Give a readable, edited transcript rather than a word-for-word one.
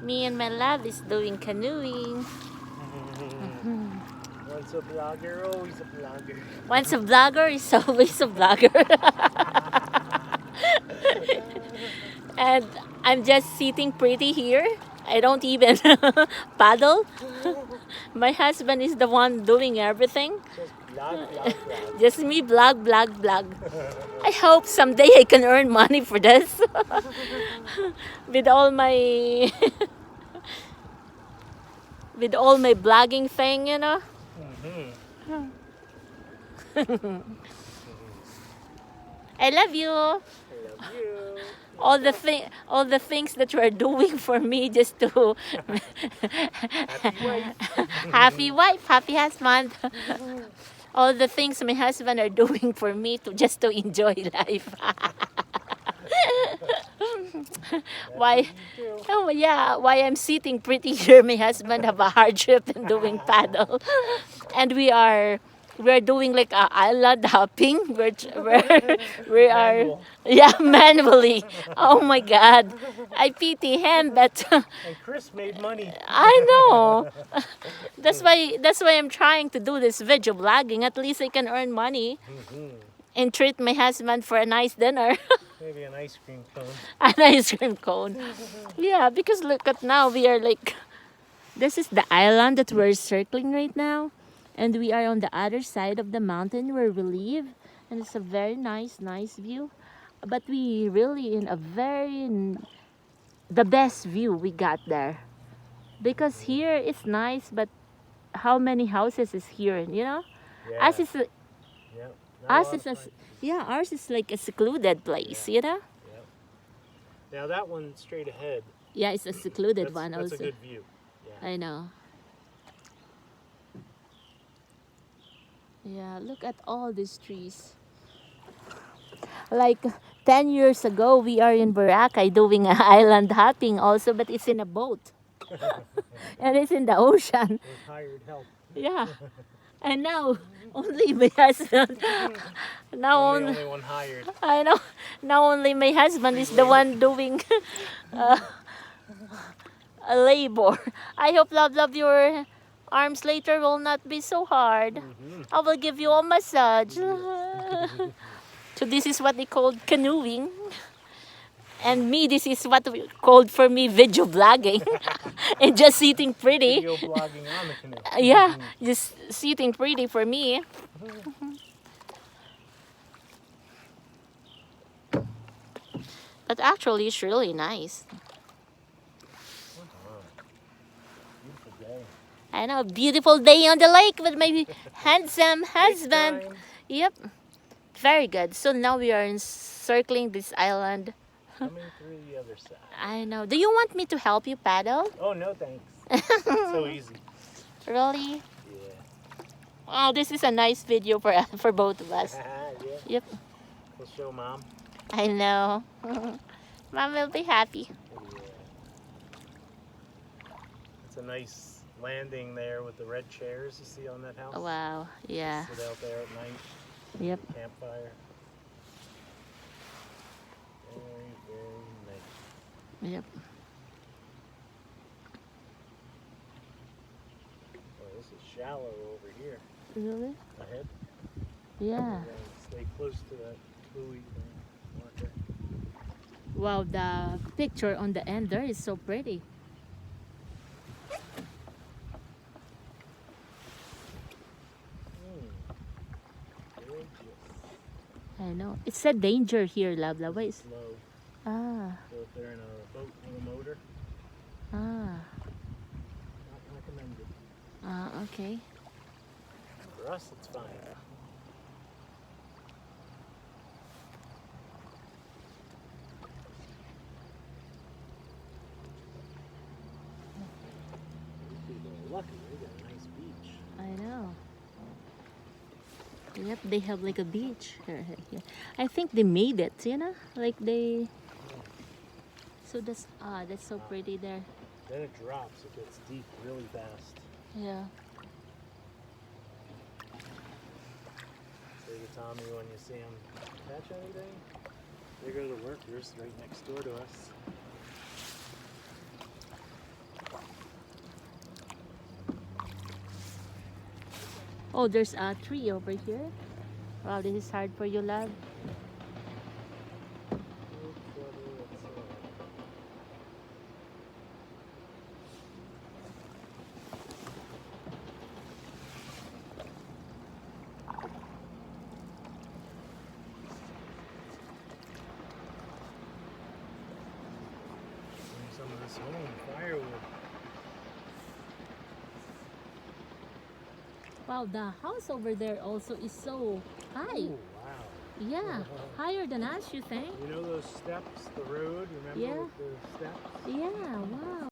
Me and my love is doing canoeing. Once a blogger, always a blogger. Once a vlogger is always a vlogger. And I'm just sitting pretty here. I don't even paddle. My husband is the one doing everything. Just blog, blog, blog. Just me blog. I hope someday I can earn money for this. With all my with all my blogging thing, you know. I love you. I love you. All the things that you are doing for me just to Happy wife. happy wife, happy husband. All the things my husband are doing for me to just to enjoy life. Why? Oh yeah, why I'm sitting pretty here? My husband have a hardship in doing paddle, and we're doing like a island hopping. We are Manual. yeah manually. Oh my God, I pity him, but And Chris made money. I know. That's why I'm trying to do this video vlogging. At least I can earn money and treat my husband for a nice dinner. Maybe an ice cream cone. An ice cream cone. Yeah, because look at now we are like, this is the island that we're circling right now, and we are on the other side of the mountain where we live, and it's a very nice view. But we really in a the best view we got there, because here it's nice, but how many houses is here? You know, Yeah. us is Yep. us is a, yeah, ours is like a secluded place. You know. Yep. Now that one straight ahead. Yeah, it's a secluded one That's also. a good view. Yeah. I know. Yeah, look at all these trees. Like 10 years ago, we are in Boracay doing an island hopping also, but it's in a boat. And it's in the ocean. With hired help. Yeah. And now, only my husband. Now I'm the only, only one hired. I know. Now only my husband is the one doing uh, a labor. I hope love your arms later will not be so hard. I will give you a massage. So this is what they called canoeing. And me, this is what we called for me video vlogging. And just sitting pretty. Video blogging on the canoe. Yeah, just sitting pretty for me. But actually, it's really nice. Beautiful day. I know, beautiful day on the lake with my handsome husband. Time. Yep, very good. So now we are encircling this island. Coming through the other side. I know. Do you want me to help you paddle? Oh, no thanks. It's so easy. Really? Yeah. Oh, this is a nice video for both of us. Yeah. Yep, We'll show Mom. I know. Mom will be happy. Yeah. It's a nice landing there with the red chairs you see on that house. Wow, yeah. Sit out there at night, Yep. campfire. Very nice. Yep. Oh, this is shallow over here. Really? Ahead. Yeah. Stay close to that buoy marker. Wow, the picture on the end there is so pretty. Gorgeous. I know. It said danger here, love. Why is Slow. ah So if they're in a boat on a motor, ah not recommended. okay. For us, it's fine. These people are lucky. They got a nice beach. I know. Yep, they have like a beach here. I think they made it, you know, like they. So that's so pretty there. Then it drops. It gets deep really fast. Yeah. Say to Tommy when you see him, catch anything? They go to the workers right next door to us. Oh, there's a tree over here. Wow, this is hard for you, love. Bring some of this home, firewood. Wow, the house over there also is so high. Oh, wow. Yeah, higher than us, you think? You know those steps, the road, remember Yeah. with the steps? Yeah, wow.